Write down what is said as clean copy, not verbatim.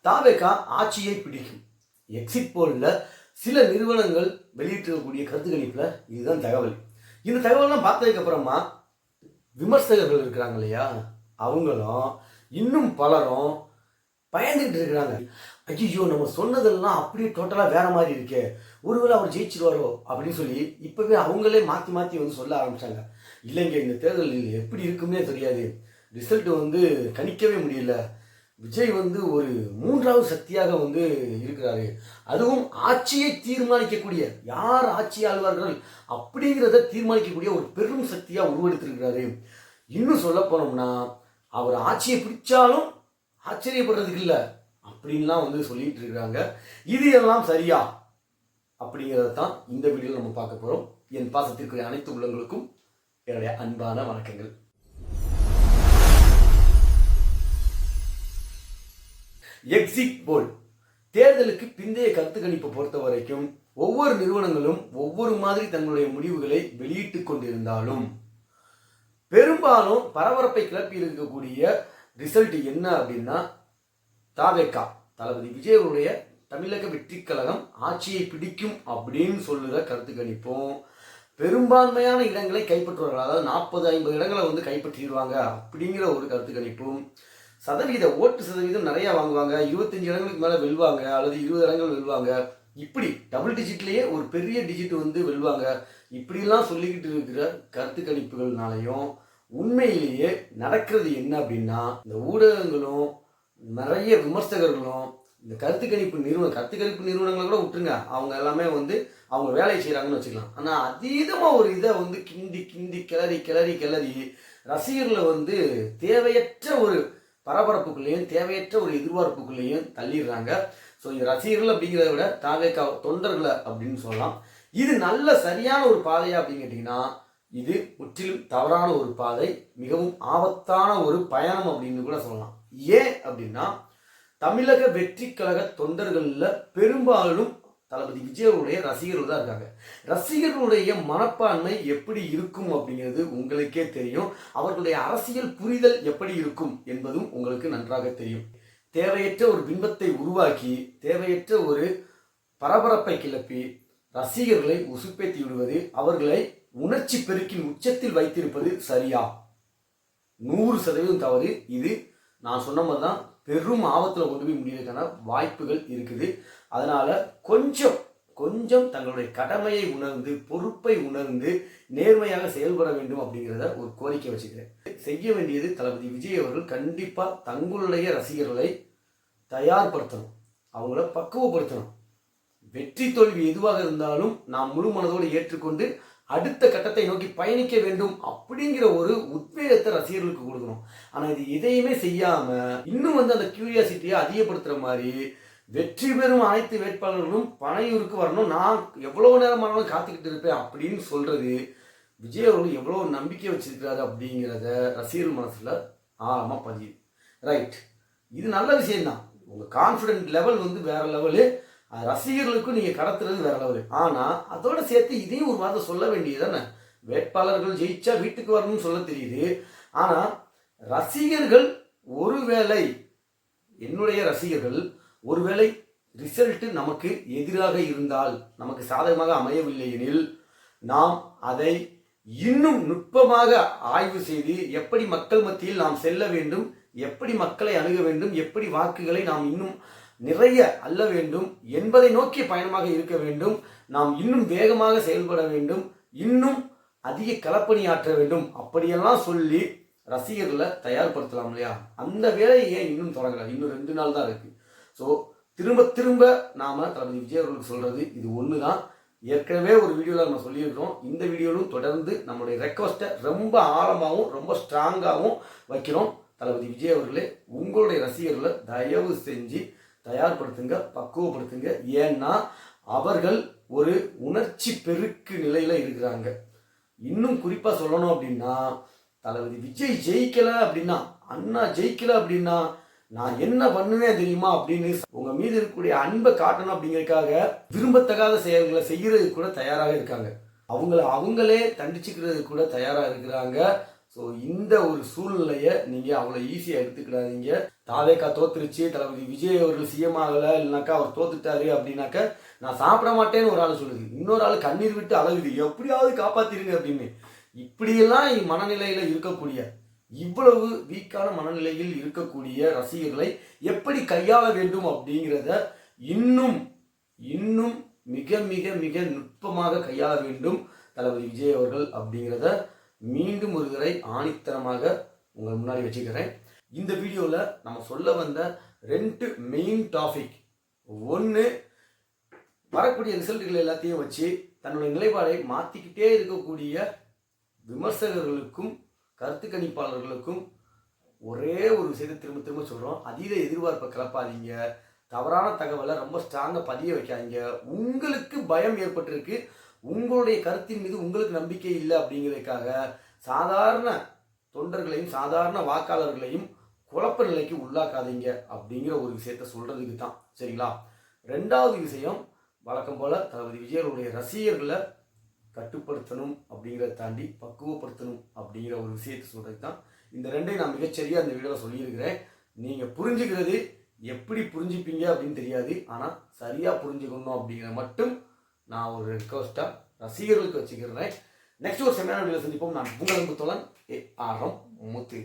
தாவேகா ஆட்சியை பிடிக்கும். எக்ஸிட் போல்ல சில நிறுவனங்கள் வெளியிட்டிருக்கக்கூடிய கருத்து கணிப்புல இதுதான் தகவல். இந்த தகவல்லாம் பார்த்ததுக்கு அப்புறமா விமர்சகர்கள் இருக்கிறாங்க இல்லையா, அவங்களும் இன்னும் பலரும் பயந்துகிட்டு இருக்கிறாங்க. ஐயோ, நம்ம சொன்னதெல்லாம் அப்படியே டோட்டலாக வேற மாதிரி இருக்கே, ஒருவேளை அவர் ஜெயிச்சிருவாரோ அப்படின்னு சொல்லி இப்பவே அவங்களே மாற்றி மாற்றி சொல்ல ஆரம்பிச்சாங்க. இல்லைங்க, இந்த தேர்தல் எப்படி இருக்குன்னே தெரியாது, ரிசல்ட் கணிக்கவே முடியல, விஜய் ஒரு மூன்றாவது சக்தியாக இருக்கிறாரு, அதுவும் ஆட்சியை தீர்மானிக்கக்கூடிய, யார் ஆட்சி ஆழ்வார்கள் அப்படிங்கிறத தீர்மானிக்கக்கூடிய ஒரு பெரும் சக்தியா உருவெடுத்திருக்கிறாரு. இன்னும் சொல்ல போனோம்னா அவர் ஆட்சியை பிடிச்சாலும் ஆச்சரியப்படுறதுக்கு இல்லை அப்படின்லாம் சொல்லிட்டு இருக்கிறாங்க. இது எல்லாம் சரியா அப்படிங்கிறத தான் இந்த வீடியோவில் நம்ம பார்க்க போறோம். என் பாசத்திற்குரிய அனைத்து உள்ளங்களுக்கும் என்னுடைய அன்பான வணக்கங்கள். எக்ஸிட் போல் தேர்தலுக்கு பிந்தைய கருத்து கணிப்பை பொறுத்த வரைக்கும் ஒவ்வொரு நிறுவனங்களும் ஒவ்வொரு மாதிரி தங்களுடைய முடிவுகளை வெளியிட்டுக் கொண்டிருந்தாலும் பெரும்பாலும் பரபரப்பை கிளப்பி இருக்கக்கூடிய ரிசல்ட் என்ன அப்படின்னா, தாவேகா தளபதி விஜய் அவருடைய தமிழக வெற்றி கழகம் ஆட்சியை பிடிக்கும் அப்படின்னு சொல்லுற கருத்து கணிப்பும், பெரும்பான்மையான இடங்களை கைப்பற்றுவார்கள், அதாவது 40-50 இடங்களை கைப்பற்றிடுவாங்க அப்படிங்கிற ஒரு கருத்து கணிப்பும், ஓட்டு சதவீதம் நிறைய வாங்குவாங்க, 25 இடங்களுக்கு மேல வெல்வாங்க அல்லது 20 இடங்கள் வெல்வாங்க, இப்படி டபுள் டிஜிட்லயே ஒரு பெரிய டிஜிட் வெல்வாங்க, இப்படிலாம் சொல்லிக்கிட்டு இருக்கிற கருத்து கணிப்புகள்னாலையும் உண்மையிலேயே நடக்கிறது என்ன அப்படின்னா, இந்த ஊடகங்களும் நிறைய விமர்சகர்களும் இந்த கருத்து கணிப்பு நிறுவனங்களை கூட விட்டுருங்க, அவங்க எல்லாமே அவங்க வேலையை செய்யறாங்கன்னு வச்சுக்கலாம். ஆனா அதீதமா ஒரு இதை கிண்டி கிண்டி கிளறி கிளறி கிளறி ரசிகர்களை தேவையற்ற ஒரு பரபரப்புக்குள்ளேயும் தேவையற்ற ஒரு எதிர்பார்ப்புக்குள்ளேயும் தள்ளிடுறாங்க. ஸோ இது ரசிகர்கள் அப்படிங்கிறத விட தாவேகா தொண்டர்களை அப்படின்னு சொல்லலாம். இது நல்ல சரியான ஒரு பாதையா அப்படின்னு கேட்டிங்கன்னா, இது முற்றிலும் தவறான ஒரு பாதை, மிகவும் ஆபத்தான ஒரு பயணம் அப்படின்னு கூட சொல்லலாம். ஏன் அப்படின்னா, தமிழக வெற்றி கழக தொண்டர்கள்ல பெரும்பாலும் தளபதி விஜயனுடைய ரசிகர்கள் தான் இருக்காங்க. ரசிகர்களுடைய மனப்பான்மை எப்படி இருக்கும் அப்படிங்கிறது உங்களுக்கே தெரியும். அவர்களுடைய அரசியல் புரிதல் எப்படி இருக்கும் என்பதும் உங்களுக்கு நன்றாக தெரியும். தேவையற்ற ஒரு பிம்பத்தை உருவாக்கி தேவையற்ற ஒரு பரபரப்பை கிளப்பி ரசிகர்களை உசுப்பேத்தி விடுவது, அவர்களை உணர்ச்சி பெருக்கின் உச்சத்தில் வைத்திருப்பது சரியா? 100% தவறு. இது நான் சொன்ன மாதிரி தான் பெரும் ஆபத்தில் கொண்டு போய் முடியறதுக்கான வாய்ப்புகள் இருக்குது. அதனால கொஞ்சம் தங்களுடைய கடமையை உணர்ந்து, பொறுப்பை உணர்ந்து நேர்மையாக செயல்பட வேண்டும் அப்படிங்கிறத ஒரு கோரிக்கை வச்சுக்கிறேன். செய்ய வேண்டியது, தளபதி விஜய் அவர்கள் கண்டிப்பா தங்களுடைய ரசிகர்களை தயார்படுத்தணும், அவங்கள பக்குவப்படுத்தணும். வெற்றி தோல்வி எதுவாக இருந்தாலும் நாம் முழு மனதோடு ஏற்றுக்கொண்டு அடுத்த கட்டத்தை நோக்கி பயணிக்க வேண்டும் அப்படிங்கிற ஒரு உத்வேகத்தை ரசிகர்களுக்கு கொடுக்கணும். ஆனா இது எதையுமே செய்யாம இன்னும் அந்த கியூரியாசிட்டியை அதிகப்படுத்துற மாதிரி, வெற்றி பெறும் அனைத்து வேட்பாளர்களும் பனையூருக்கு வரணும், நான் எவ்வளவு நேரமானாலும் காத்துக்கிட்டு இருப்பேன் அப்படின்னு சொல்றது, விஜய் அவர்கள் எவ்வளவு நம்பிக்கை வச்சிருக்கிறாரு அப்படிங்கிறத ரசிகர்கள் மனசுல ஆழமா பதியுது. ரைட், இது நல்ல விஷயம்தான். உங்க கான்ஃபிடென்ட் லெவல் வேற லெவலு, ரசிகர்களுக்கும் நீங்க கடத்துறது வேற லெவலு. ஆனா அதோட சேர்த்து இதையும் ஒரு வார்த்தை சொல்ல வேண்டியதுதானே. வேட்பாளர்கள் ஜெயிச்சா வீட்டுக்கு வரணும்னு சொல்ல தெரியுது, ஆனா ரசிகர்கள் ஒருவேளை, என்னுடைய ரசிகர்கள் ஒருவேளை ரிசல்ட் நமக்கு எதிராக இருந்தால், நமக்கு சாதகமாக அமையவில்லை எனில், நாம் அதை இன்னும் நுட்பமாக ஆய்வு செய்து எப்படி மக்கள் மத்தியில் நாம் செல்ல வேண்டும், எப்படி மக்களை அணுக வேண்டும், எப்படி வாக்குகளை நாம் இன்னும் நிறைய அள்ள வேண்டும் என்பதை நோக்கிய பயணமாக இருக்க வேண்டும். நாம் இன்னும் வேகமாக செயல்பட வேண்டும், இன்னும் அதிக களப்பணியாற்ற வேண்டும் அப்படியெல்லாம் சொல்லி ரசிகர்களை தயார்படுத்தலாம் இல்லையா? அந்த வேலையை ஏன் இன்னும் தொடங்கல? இன்னும் 2 நாள் தான் இருக்கு. ஸோ திரும்ப நாம தளபதி விஜய் அவர்களுக்கு சொல்றது இது ஒண்ணுதான். ஏற்கனவே ஒரு வீடியோவில் நம்ம சொல்லியிருக்கிறோம். இந்த வீடியோவிலும் தொடர்ந்து நம்முடைய ரெக்வஸ்ட்டை ரொம்ப ஆழமாகவும் ரொம்ப ஸ்ட்ராங்காகவும் வைக்கிறோம். தளபதி விஜய் அவர்களே, உங்களுடைய ரசிகர்களை தயவு செஞ்சு தயார்படுத்துங்க, பக்குவப்படுத்துங்க. ஏன்னா அவர்கள் ஒரு உணர்ச்சி பெருக்கு நிலையில இருக்கிறாங்க. இன்னும் குறிப்பா சொல்லணும் அப்படின்னா, தளபதி விஜய் ஜெயிக்கல அப்படின்னா, அண்ணா ஜெயிக்கல அப்படின்னா நான் என்ன பண்ணுவேன் தெரியுமா அப்படின்னு உங்க மீது இருக்கக்கூடிய அன்பை காட்டணும் அப்படிங்கிறதுக்காக விரும்பத்தகாத செயல்களை செய்யறது கூட தயாராக இருக்காங்க. அவங்களே தண்டிச்சுக்கிறது கூட தயாராக இருக்கிறாங்க. ஸோ இந்த ஒரு சூழ்நிலையை நீங்கள் அவ்வளோ ஈஸியாக எடுத்துக்கிடாதீங்க. தாவேக்கா தோத்துருச்சு, தளபதி விஜய் அவர்கள் சிஎம் ஆகலை, இல்லைனாக்கா அவர் தோத்துட்டாரு அப்படின்னாக்கா நான் சாப்பிட மாட்டேன்னு ஒரு ஆள் சொல்லுது, இன்னொரு ஆள் கண்ணீர் விட்டு அழகுது, எப்படியாவது காப்பாத்திருங்க அப்படின்னு. இப்படியெல்லாம் மனநிலையில் இருக்கக்கூடிய, இவ்வளவு வீக்கான மனநிலையில் இருக்கக்கூடிய ரசிகர்களை எப்படி கையாள வேண்டும் அப்படிங்கிறத இன்னும் இன்னும் மிக மிக மிக நுட்பமாக கையாள வேண்டும் தளபதி விஜய் அவர்கள் அப்படிங்கிறத மீண்டும் ஒரு தடவை ஆணித்தனமாக உங்கள் முன்னாடி வச்சுக்கிறேன். இந்த வீடியோவில் நம்ம சொல்ல வந்த 2 மெயின் டாபிக். ஒன்று, வரக்கூடிய ரிசல்ட்டுகள் எல்லாத்தையும் வச்சு தன்னுடைய நிலைப்பாடை மாற்றிக்கிட்டே இருக்கக்கூடிய விமர்சகர்களுக்கும் கருத்து கணிப்பாளர்களுக்கும் ஒரே ஒரு விஷயத்தை திரும்ப திரும்ப சொல்கிறோம், அதீத எதிர்பார்ப்பை கிளப்பாதீங்க, தவறான தகவலை ரொம்ப ஸ்ட்ராங்காக பதிய வைக்காதீங்க. உங்களுக்கு பயம் ஏற்பட்டிருக்கு, உங்களுடைய கருத்தின் மீது உங்களுக்கு நம்பிக்கை இல்லை அப்படிங்கிறதுக்காக சாதாரண தொண்டர்களையும் சாதாரண வாக்காளர்களையும் குழப்ப நிலைக்கு உள்ளாக்காதீங்க அப்படிங்கிற ஒரு விஷயத்த சொல்றதுக்கு தான். சரிங்களா? 2வது விஷயம், வழக்கம் போல தளபதி விஜயனுடைய ரசிகர்களை கட்டுப்படுத்தணும் அப்படிங்கிறத தாண்டி பக்குவப்படுத்தணும் அப்படிங்கிற ஒரு விஷயத்தை சொல்றதுக்கு தான். இந்த 2ஐயும் நான் மிகச்சரியாக இந்த வீடியோவில் சொல்லியிருக்கிறேன். நீங்கள் புரிஞ்சுக்கிறது எப்படி புரிஞ்சுப்பீங்க அப்படின்னு தெரியாது, ஆனால் சரியாக புரிஞ்சுக்கணும் அப்படிங்கிற மட்டும் நான் ஒரு ரிக்வஸ்ட்டாக ரசிகர்களுக்கு வச்சுக்கிறேன். நெக்ஸ்ட் ஒரு செமினார் வீடியோ சந்திப்போம். நான் உங்கள் அன்பு தோழன் ARM முத்து.